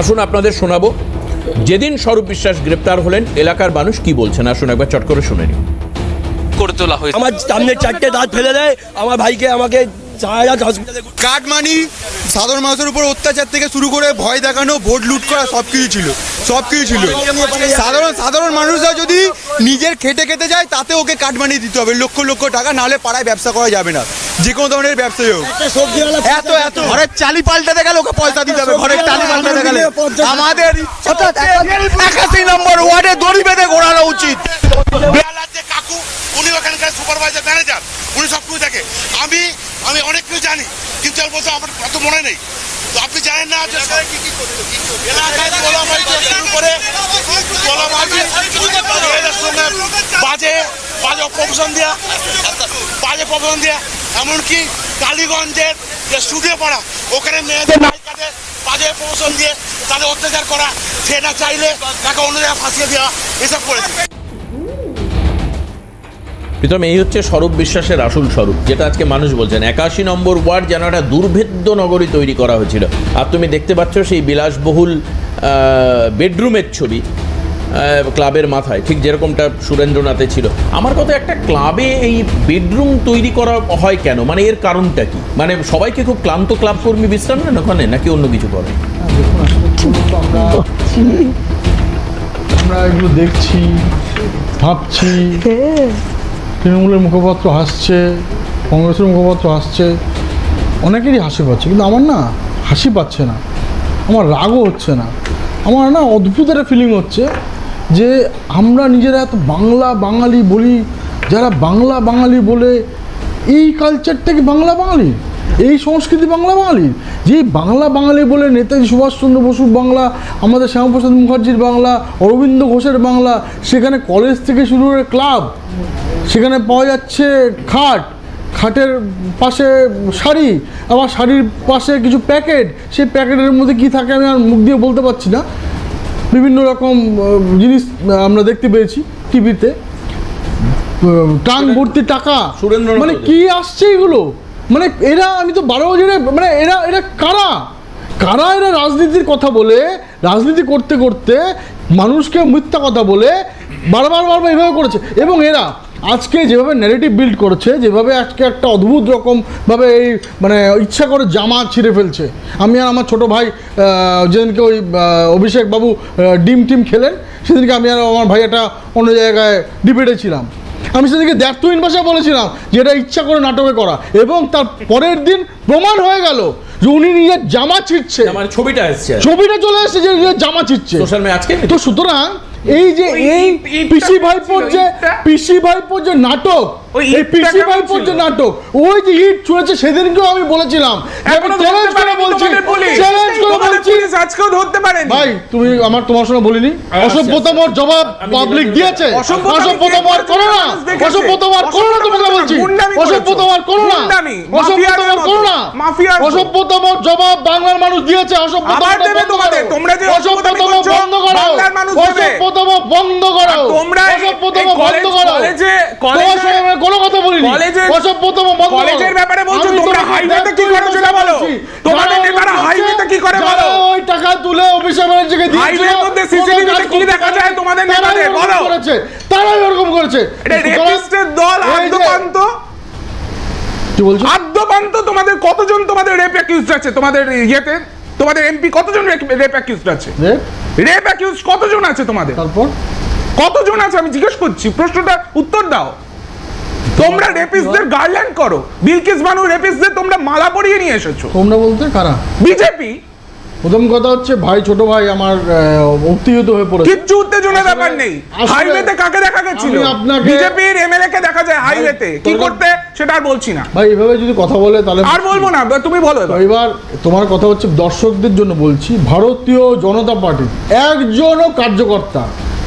আসুন আপনাদের শোনাবো যেদিন স্বরূপ বিশ্বাস গ্রেপ্তার হলেন এলাকার মানুষ কি বলছেন। আসুন একবার চট করে শুনে নিন। করে তোলা হয়েছে। আমার সামনে চারটে দাঁত ফেলে দেয়, আমার ভাইকে আমাকে হসপিটালে কাটমানি, সাধারণ মানুষের উপর অত্যাচার থেকে শুরু করে ভয় দেখানো, ভোট লুট করা সবকিছু ছিল। সাধারণ মানুষরা যদি নিজের খেটে খেতে যায় তাতে ওকে কাটমানি দিতে হবে লক্ষ লক্ষ টাকা, নাহলে পাড়ায় ব্যবসা করা যাবে না, যে কোনো ধরনের ব্যবসায়ী হোক। এত ঘরের চালি পাল্টাতে গেলে ওকে পয়সা দিতে হবে, ঘরের চালি পাল্টাতে গেলে। আমাদের 81 নম্বর ওয়ার্ডে দড়ি বেঁধে ঘোরানো উচিত। কাকু উনি ওখানকার সুপারভাইজার ম্যানেজার, উনি সব কিছু দেখে। আমি অনেক কিছু জানি, কিন্তু এর মধ্যে আমার অত মনে নেই। তো আপনি জানেন না যে এলাকায় গোলাবাড়ি থেকে শুরু করে বাজে অপশন দেওয়া, এমনকি কালীগঞ্জের যে স্টুডিও পাড়া, ওখানে মেয়েদের নায়িকাদের বাজে প্রমোশন দিয়ে তাদের অত্যাচার করা, সে না চাইলে তাকে অন্য জায়গায় ফাঁসিয়ে দেওয়া, এসব করেছে। প্রথম এই হচ্ছে স্বরূপ বিশ্বাসের আসল স্বরূপ, যেটা আজকে মানুষ বলছেন। 81 নম্বর ওয়ার্ড যেন একটা দুর্ভেদ্য নগরী তৈরি করা হয়েছিল। আর তুমি দেখতে পাচ্ছ সেই বিলাসবহুল বেডরুমের ছবি ক্লাবের মাথায়, ঠিক যেরকমটা সুরেন্দ্রনাথে ছিল। আমার কথা, একটা ক্লাবে এই বেডরুম তৈরি করা হয় কেন? মানে এর কারণটা কি? মানে সবাইকে খুব ক্লান্ত ক্লাব কর্মী বিশ্রাম নেন ওখানে, নাকি অন্য কিছু করে? আমরা এগুলো দেখছি, ভাবছি, তৃণমূলের মুখপাত্র হাসছে, কংগ্রেসের মুখপাত্র হাসছে, অনেকেরই হাসি পাচ্ছে, কিন্তু আমার না হাসি পাচ্ছে না, আমার রাগও হচ্ছে না। আমার না অদ্ভুত একটা ফিলিং হচ্ছে যে আমরা নিজেরা এত বাংলা বাঙালি বলি, যারা বাংলা বাঙালি বলে, এই কালচারটা কি বাংলা বাঙালি? এই সংস্কৃতি বাংলা বাঙালির? যে বাংলা বাঙালি বলে নেতাজি সুভাষচন্দ্র বসুর বাংলা, আমাদের শ্যামাপ্রসাদ মুখার্জির বাংলা, অরবিন্দ ঘোষের বাংলা, সেখানে কলেজ থেকে শুরু করে ক্লাব, সেখানে পাওয়া যাচ্ছে খাটের পাশে শাড়ি, আবার শাড়ির পাশে কিছু প্যাকেট, সেই প্যাকেটের মধ্যে কি থাকে আমি আর মুখ দিয়ে বলতে পারছি না। বিভিন্ন রকম জিনিস আমরা দেখতে পেয়েছি টিভিতে, ট্রাঙ্ক ভর্তি টাকা, মানে কি আসছে এগুলো? মানে এরা, আমি তো 12 বছরে, মানে এরা কারা এরা রাজনীতির কথা বলে, রাজনীতি করতে করতে মানুষকে মিথ্যা কথা বলে বারবার এভাবে করেছে। এবং এরা আজকে যেভাবে ন্যারেটিভ বিল্ড করছে, যেভাবে আজকে একটা অদ্ভুত রকমভাবে এই মানে ইচ্ছা করে জামা ছিঁড়ে ফেলছে। আমি আর আমার ছোটো ভাই যেদিনকে ওই অভিষেক বাবু ডিম খেলেন, সেদিনকে আমি আর আমার ভাই একটা অন্য জায়গায় ডিবেটে ছিলাম। আমি সেদিকে দ্ব্যর্থহীন ভাষায় বলেছিলাম যে এটা ইচ্ছা করে নাটকে করা, এবং তার পরের দিন প্রমাণ হয়ে গেল যে উনি নিজের জামা ছিঁড়ছে, ছবিটা চলে এসেছে যে নিজের জামা ছিঁড়ছে। তো সুতরাং এই যে এই পিসি ভাইপোর যে নাটক, এই পিসি ভাইপোর যে নাটক, ওই যে ইট ছুঁড়েছে, সেদিনকেও আমি বলেছিলাম, আজকেও ধরতে পারেন ভাই। তুমি তোমার সঙ্গে বলিনি অসভ্যতমর জবাব পাবলিক দিয়েছে। অসভ্যতমর করো না, অসভ্যতমর করো না, তোমাকে বলছি অসভ্যতমর করো না, অসভ্যতমর করো না। অসভ্যতমর জবাব বাংলার মানুষ দিয়েছে। অসভ্যতম বন্ধ করো, অসভ্যতম বন্ধ করো, অসভ্যতম বন্ধ করো। কোনো কথা বলিনি, অসভ্যতম বন্ধ। কলেজের ব্যাপারে বলছো, তোমরা হাইওয়েতে কি করো সেটা বলো। তোমাদের নেতারা হাইওয়েতে কি করে বলো। ওই টাকা তুলে অভিষেক ব্যানার্জিকে দিয়েছিল, হাইওয়ের মধ্যে সিসিটিভিতে কি দেখা যায় তোমাদের নেতাদের বলো। তারাই এরকম করেছে। এটা রেপিস্টের দল, আদ্যপান্ত। কি বলছো? আদ্যপান্ত। তোমাদের কতজন তোমাদের রেপ অ্যাকিউজড আছে? তোমাদের ইয়েতে তোমাদের এমপি কতজন রেপ অ্যাকিউজড আছে? রেপ অ্যাকিউজড কতজন আছে তোমাদের? তারপর কতজন আছে আমি জিজ্ঞেস করছি, প্রশ্নটা উত্তর দাও। তোমরা রেপিস্টদের গার্ডল্যান্ড করো, বিলকিস বানু রেপিস্টদের তোমরা মালা পরিয়ে নিয়ে এসেছো। তোমরা বলতে কারা? বিজেপি। প্রথম কথা হচ্ছে ভাই, ছোট ভাই আমার উত্তেজিত হয়ে পড়েছে। কিচ্ছু উত্তেজনার ব্যাপার নেই। হাইওয়েতে কাকে দেখা গেছিল? বিজেপির এমএলএ কে দেখা যায় হাইওয়েতে কি করতে, সেটা আর বলছি না ভাই। এভাবে যদি কথা বলে তাহলে আর বলবো না, তুমি বলো। এবার তোমার কথা হচ্ছে, দর্শকদের জন্য বলছি, ভারতীয় জনতা পার্টি একজনও কার্যকর্তা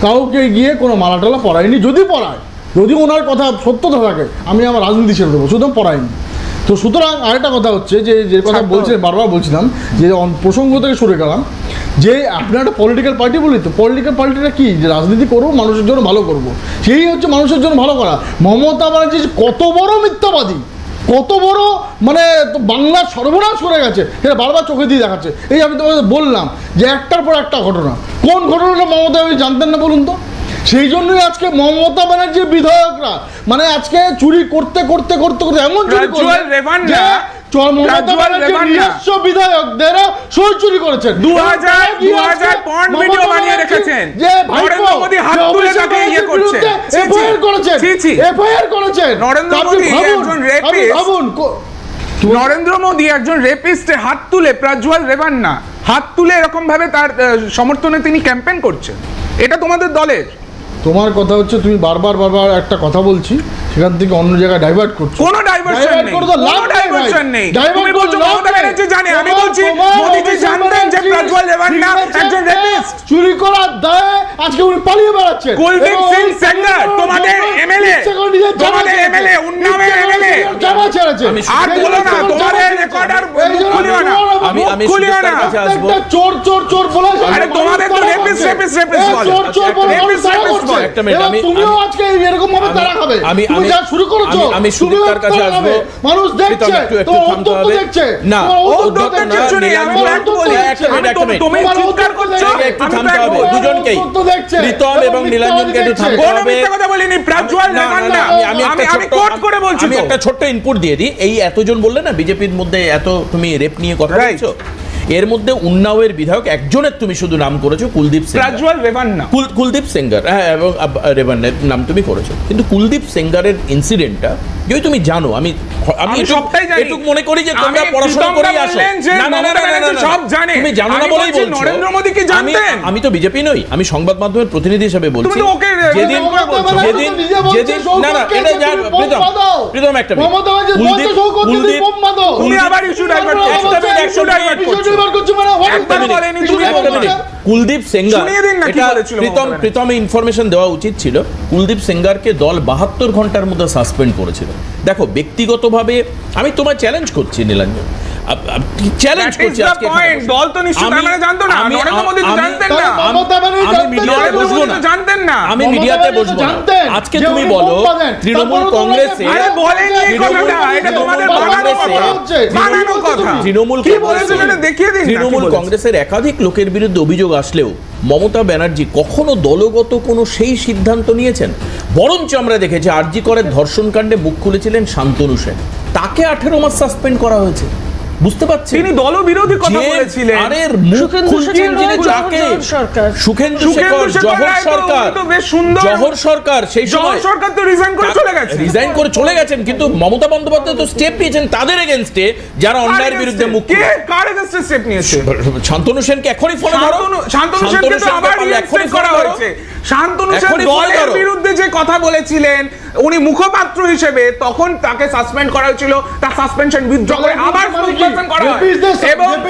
কাউকে গিয়ে কোনো মালা টালা পরায়নি। যদি পড়ায়, যদি ওনার কথা সত্যতা থাকে, আমি আমার রাজনীতি ছেড়ে দেবো, সুতরাং পড়ায়নি। তো সুতরাং আরেকটা কথা হচ্ছে যে কথা বলছে, বারবার বলছিলাম যে প্রসঙ্গ থেকে সরে গেলাম, যে আপনার একটা পলিটিক্যাল পার্টি বলি, তো পলিটিক্যাল পার্টিটা কি? যে রাজনীতি করবো, মানুষের জন্য ভালো করব, সেই হচ্ছে মানুষের জন্য ভালো করা। মমতা ব্যানার্জি কত বড় মিথ্যাবাদী, কত বড় মানে বাংলার সর্বনাশ করে গেছে, এটা বারবার চোখে দিয়ে দেখাচ্ছে। এই আমি তোমাদের বললাম যে একটার পর একটা ঘটনা, কোন ঘটনাটা মমতা ব্যানার্জি জানতেন না বলুন তো? সেই জন্যই আজকে মমতা ব্যানার্জির বিধায়করা মানে আজকে চুরি করতে করতে করতে করতে এমন চুরি প্রজ্জ্বল রেভান্না, যে মমতা ব্যানার্জির নিজস্ব বিধায়কদেরও সই চুরি করেছেন। 2000 পয়েন্ট ভিডিও বানিয়ে রেখেছেন, যে নরেন্দ্র মোদী হাত তুলে তাকে ইয়ে করছে, এফআইআর করেছেন, এফআইআর করেছেন। নরেন্দ্র মোদী একজন রেপিস্ট, নরেন্দ্র মোদী একজন রেপিস্টে হাত তুলে, প্রজ্জ্বল রেভান্না হাত তুলে এরকম ভাবে তার সমর্থনে তিনি ক্যাম্পেইন করছেন। এটা তোমাদের দলের। তোমার কথা হচ্ছে তুমি বারবার একটা কথা বলছি, সেখান থেকে অন্য জায়গায় ডাইভার্ট করছো। কোনো ডাইভারশন নেই, কোনো ডাইভারশন নেই। তুমি বলছো মমতা ব্যানার্জি জানে, আমি বলছি মোদিজি জানতেন যে প্রজ্জ্বল রেভান্না একজন রেপিস্ট। চুরি করার দায়ে আজকে উনি পালিয়ে বেড়াচ্ছেন। কুলদীপ সিং সেঙ্গার তোমাদের এমএলএ, তোমাদের এমএলএ, উন্নাওয়ের এমএলএ জামা ছেড়েছে। আর বলো না, তোমাদের রেকর্ডার খুলিও না, আমি খুলিও না। একটা চোর চোর চোর বলে, আরে তোমাদের তো রেপিস্ট রেপিস্ট রেপিস্ট বলে, চোর চোর বলে রেপিস্ট রেপিস্ট বলে। একটা মিনিট, তুমিও আজকে এরকম ভাবে তারা খাবে। তুমি যা শুরু করেছো, আমি সুদীপ্তার কাছে আসবো। মানুষ দেখছে, একটু থামতে হবে। না, উদ্যোগের কিছু নেই, আমি একটু বলি, তুমি চিৎকার করছো, একটু থামতে হবে দুজনকেই, প্রীতম এবং নীলাঞ্জনকে একটু থামতে কোনো হবে। মিথ্যা কথা বলিনি, প্রজ্জ্বল রেভান্না, আমি কোট করে বলছি। আমি একটা ছোট্ট ইনপুট দিয়ে দিই। এই এতজন বললে না বিজেপির মধ্যে এত তুমি রেপ নিয়ে কথা বলছো, এর মধ্যে উন্নাওয়ের বিধায়ক একজনের তুমি শুধু নাম করেছো, কুলদীপ সেঙ্গার, প্রজ্জ্বল রেভান্না, কুলদীপ সেঙ্গার, হ্যাঁ, এবং রেভান্নার নাম তুমি করেছো। কিন্তু কুলদীপ সেঙ্গারের ইনসিডেন্টটা যদি তুমি জানো, আমি সবটাই জানি, এটুকু মনে করি যে তোমরা পড়াশোনা করেই আসো। না না না না, সব জানে, তুমি জানো না বলেই বলছো। নরেন্দ্র মোদী কি জানতেন? আমি তো বিজেপি নই, আমি সংবাদ মাধ্যমের প্রতিনিধি হিসেবে বলছি। তুমি তো ওকে যেদিন না না, এটা যা প্রীতম একটা তুমি আবার ইস্যু ডাইভার্ট করছো। কুলদীপ সেঙ্গার, প্রীতম ইনফরমেশন দেওয়া উচিত ছিল। কুলদীপ সেঙ্গারকে দল 72 ঘন্টার মধ্যে সাসপেন্ড করেছিল। দেখো, ব্যক্তিগতভাবে আমি তোমায় চ্যালেঞ্জ করছি নীলাঞ্জন, চ্যালেঞ্জ করছি আজকে। দল তো নিশ্চয়ই মানে জানতো না, নরেন্দ্র মোদী তো জানতেন না, আমি মিডিয়াতে বসবো না, জানতেন না, আমি মিডিয়াতে বসবো না। আজকে তুমি বলো তৃণমূল কংগ্রেসে, আরে বলেনি এই কথাটা, এটা তোমাদের বানানো কথা। তৃণমূল কংগ্রেসের একাধিক লোকের বিরুদ্ধে অভিযোগ আসলেও মমতা ব্যানার্জি কখনো দলগত কোনো সেই সিদ্ধান্ত নিয়েছেন? বরঞ্চ আমরা দেখেছি আরজি করের ধর্ষণ কাণ্ডে মুখ খুলেছিলেন শান্তনু সেন, তাকে 18 মাস সাসপেন্ড করা হয়েছে। বুঝতে পারছি তিনি দলবিরোধী কথা বলেছিলেন। আরে সুখেন্দু শেখর, জহর সরকার, জহর সরকার, সেই সময় সরকার তো রিজাইন করে চলে গেছেন, কিন্তু মমতা বন্দ্যোপাধ্যায় তো স্টেপ নিয়েছেন তাদের এগেইনস্টে যারা অন্যায়ের বিরুদ্ধে মুখ কার এগেইনস্টে স্টেপ নিয়েছে? শান্তনু সেনকে এখনই ফোনে ধরো, শান্তনু সেনকে তো আবার রিএক্ট করা হয়েছে। শান্তনু সেন দলের বিরুদ্ধে যে কথা বলেছিলেন উনি মুখপাত্র হিসেবে, তখন তাকে সাসপেন্ড করা হয়েছিল, তার সাসপেনশন উইথড্র করে আবার সাসপেন্ড করা হয়।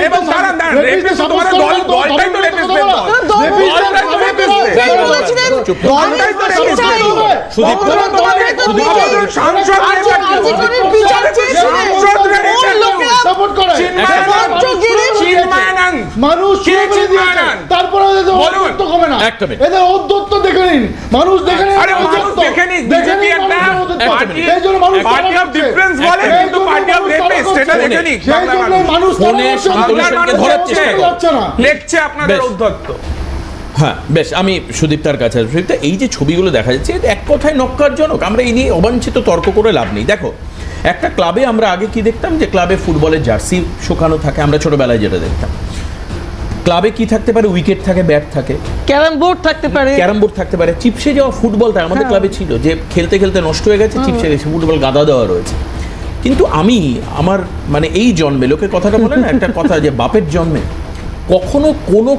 এবং দাঁড়ান রেপিস্ট তোমাদের দলটাই তো রেপিস্টদের দল, দলটাই তো রেপিস্টদের দলটাই তো রেপিস্টদের মানুষ তারপরে এদের ঔদ্ধত্য দেখে নিন, মানুষ দেখে নিন, দেখে নিন বিজেপি একটা পার্টি অফ ডিফারেন্স বলে, কিন্তু পার্টি অফ রেপিস্ট এটা দেখে নিন। মানুষ ফোনে শান্তনু সেনকে ধরার চেষ্টা করছে, লেখছে আপনাদের ঔদ্ধত্য। হ্যাঁ, বেশ, আমি সুদীপ্তার কাছে আসবো। এই যে ছবিগুলো দেখা যাচ্ছে এক কথায় নক্কারজনক। আমরা এই নিয়ে অবাঞ্ছিত তর্ক করে লাভ নেই। দেখো, একটা ক্লাবে আমরা আগে কি দেখতাম, যে ক্লাবে ফুটবলের জার্সি শোকানো থাকে, আমরা ছোটবেলায় যেটা দেখতাম। ক্লাবে কি থাকতে পারে? উইকেট থাকে, ব্যাট থাকে, ক্যারাম বোর্ড থাকতে পারে, চিপসে যাওয়া ফুটবলটা আমাদের ক্লাবে ছিল, যে খেলতে খেলতে নষ্ট হয়ে গেছে, চিপসে গেছে, ফুটবল গাদা দেওয়া রয়েছে। কিন্তু আমি আমার মানে এই জন্মে, লোকে কথাটা বলে না একটা কথা, যে বাপের জন্মে কখনো কোনো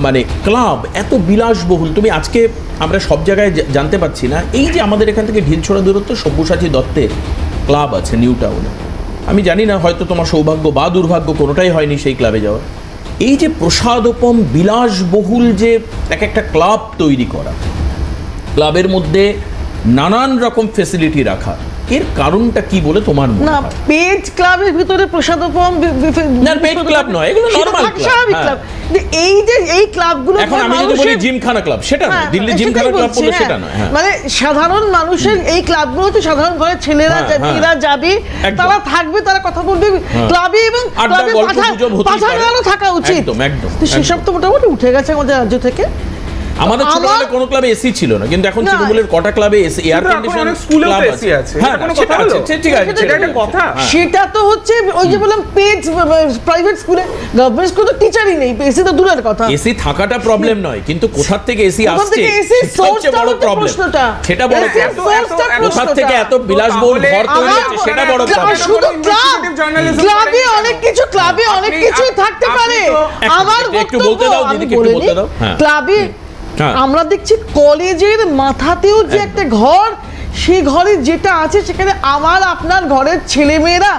মানে ক্লাব এত বিলাসবহুল, তুমি আজকে আমরা সব জায়গায় জানতে পারছি না। এই যে আমাদের এখান থেকে ঢিলছোড়া দূরত্ব সব্যসাচী দত্তের ক্লাব আছে নিউ টাউনে, আমি জানি না হয়তো তোমার সৌভাগ্য বা দুর্ভাগ্য কোনোটাই হয়নি সেই ক্লাবে যাওয়া। এই যে প্রসাদোপম বিলাসবহুল যে এক একটা ক্লাব তৈরি করা, ক্লাবের মধ্যে নানান রকম ফেসিলিটি রাখা, এর কারণটা কি বলে তোমার মনে না হয়? পেজ ক্লাবের ভিতরে প্রসাদোপম না, পেজ ক্লাব নয়, এগুলো normal club, স্বাভাবিক হ্যাঁ। ক্লাব। এই যে এই ক্লাবগুলো এখন আমি যদি বলি জিমখানা ক্লাব, সেটা নয়, দিল্লি জিমখানা ক্লাব বললে সেটা নয়। হ্যাঁ। মানে সাধারণ মানুষের এই ক্লাবগুলো হচ্ছে সাধারণ ঘরের ছেলেরা হ্যাঁ, হ্যাঁ। মেয়েরা যাবে, একদম। তারা থাকবে, তারা কথা বলবে ক্লাবে, এবং আড্ডা, ক্লাবে গল্প, গুজব হতেই পারে। পাঠাগারও থাকা উচিত। একদম, একদম, তো সেসব তো মোটামুটি উঠে গেছে আমাদের রাজ্য থেকে। আমাদের ছোটবেলায় কোনো ক্লাবে এসি ছিল না, কিন্তু এখন না। তৃণমূলের কটা ক্লাবে এসি, এয়ার কিন্তু এখন কন্ডিশন অনেক স্কুলেও তো AC আছে। হ্যাঁ, এটা কোনো সেটা কথা আছে, হলো? ঠিক আছে, সেটা একটা কথা। সেটা তো হচ্ছে ওই যে বললাম পেজ প্রাইভেট স্কুলে, গভর্নমেন্ট স্কুলে তো টিচারই নেই, এসি তো দূরের কথা। এসি থাকাটা প্রবলেম নয়, কিন্তু কোথা থেকে এসি কোথা আসছে থেকে AC সেটা হচ্ছে source-টা বড় হচ্ছে প্রবলেম। প্রশ্নটা। সেটা বড় AC problem। source-টা কোথা কোথা প্রশ্নটা। থেকে এত বিলাসবহুল ঘর তৈরি আমার- হচ্ছে সেটা বড় ক্লাব- প্রবলেম। শুধু ক্লাব, Investigative journalism ক্লাবে করেন অনেক কেন? কিছু, ক্লাবে অনেক আপনি- কিছুই থাকতে আপনি পারে। তো- আমার একটু বক্তব্য বলতে দাও, আমি দিদিকে একটু বলে বলতে নিই, দাও। হ্যাঁ। ক্লাবে হ্যাঁ। আমরা দেখছি কলেজের মাথাতেও যে একটা ঘর, সেই ঘরে যেটা আছে সেখানে আমার আপনার ঘরের ছেলেমেয়েরা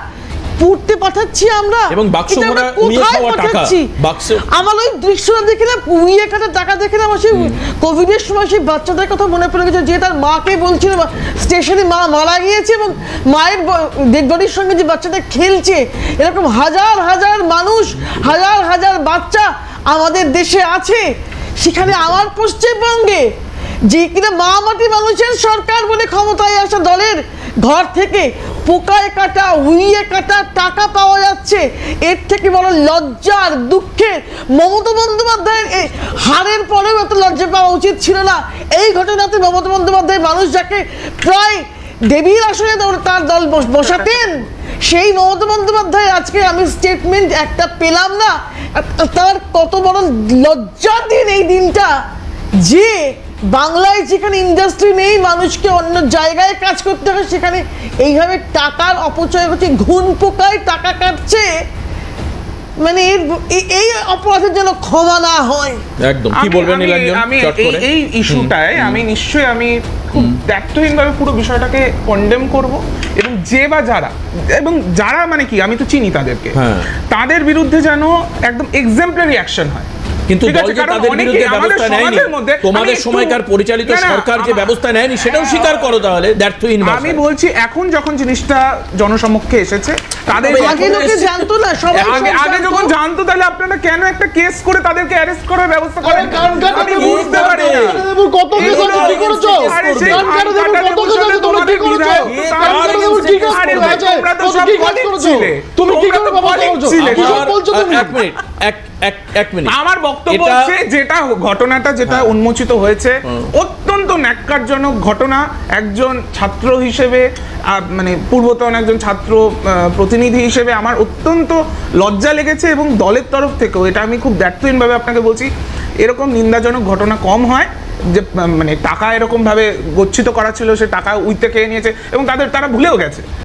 পড়তে পাঠাচ্ছি আমরা, এবং বাক্স এটা আমরা ভরা উড়িয়ে কোথায় খাওয়া টাকা, পাঠাচ্ছি? বাক্স- আমার ওই দৃশ্যটা দেখে না উড়িয়ে খাটা টাকা দেখে না আমার সেই কোভিডের সময় সেই বাচ্চাদের কথা মনে পড়ে গেছে, যে তার মাকে বলছিল স্টেশনে মা মারা গিয়েছে এবং মায়ের ডেড বডির সঙ্গে যে বাচ্চাটা খেলছে। এরকম হাজার হাজার মানুষ, হাজার হাজার বাচ্চা আমাদের দেশে আছে। সেখানে আমার পশ্চিমবঙ্গে যে কিনা মা মাটি মানুষের সরকার বলে ক্ষমতায় আসা দলের ঘর থেকে পোকায় কাটা, উইয়ে কাটা টাকা পাওয়া যাচ্ছে, এর থেকে বড় লজ্জার দুঃখের মমতা বন্দ্যোপাধ্যায়ের এই হারের পরেও এত লজ্জা পাওয়া উচিত ছিল না। এই ঘটনাতে মমতা বন্দ্যোপাধ্যায়, মানুষ যাকে প্রায় দেবীর আসনে তার দল বসাতেন, সেই মমতা বন্দ্যোপাধ্যায় আজকে আমি স্টেটমেন্ট একটা পেলাম না। তার কত বড় লজ্জার দিন এই দিনটা, যে বাংলায় যেখানে ইন্ডাস্ট্রি নেই, মানুষকে অন্য জায়গায় কাজ করতে হয়, সেখানে এইভাবে টাকার অপচয় হচ্ছে, ঘুণ পোকায় টাকা কাটছে। মানে এই অপরাধের যেন ক্ষমা না হয়। একদম। কি বলবেন নীলাঞ্জন আমি চট করে? এই ইস্যুটায় আমি নিশ্চয়ই আমি খুব দায়িত্বহীনভাবে পুরো বিষয়টাকে কন্ডেম করব, এবং যে বা যারা, এবং যারা মানে কি আমি তো চিনি তাদেরকে, হ্যাঁ। তাদের বিরুদ্ধে যেন একদম এক্সাম্পলারি অ্যাকশন হয়। কিন্তু ঠিক দল আছে, যে কারণ তাদের অনেকে বিরুদ্ধে আমাদের ব্যবস্থা নেয়নি, সমাজের মধ্যে, তোমাদের আমি একটু- সময়কার পরিচালিত না, না, সরকার যে ব্যবস্থা নেয়নি সেটাও স্বীকার করো, তাহলে দ্যার্থহীন আমি ভাষায়। বলছি এখন যখন জিনিসটা জনসমক্ষে এসেছে, তাদের তবে আগে লোকে জানতো না, সবাই আগে সব আগে জানতো। যখন জানতো, তাহলে আপনারা কেন একটা কেস করে তাদেরকে অ্যারেস্ট করার ব্যবস্থা করেন? আমি বুঝতে পারি না। কত কেস আছে, কি করেছো? আরে সেই কান কাটা দেবো, কত কেস আছে, তোমরা কি করেছো? কান কাটা দেবো, কি কাজ আরে করেছো? ভাই, আছে, তোমরা তো কত সব কি কাজ colleague করেছো? ছিলে। তুমি কি তোমরা করে তো ব্যবস্থা colleague করছো? ছিলে। কি সব বলছো তুমি? এক মিনিট, এক মিনিট। আমার বক্তব্য এটা- হচ্ছে, যেটা ঘটনাটা যেটা উন্মোচিত হয়েছে, অত্যন্ত ন্যাক্কারজনক ঘটনা। একজন ছাত্র হিসেবে, মানে পূর্বতন একজন ছাত্র প্রতিনিধি হিসেবে আমার অত্যন্ত লজ্জা লেগেছে, এবং দলের তরফ থেকেও এটা আমি খুব দায়িত্বহীনভাবে আপনাকে বলছি, এরকম নিন্দাজনক ঘটনা কম হয়, যে মানে টাকা এরকম ভাবে গচ্ছিত করা ছিল, সে টাকা উইতে খেয়ে নিয়েছে এবং তারা ভুলেও গেছে।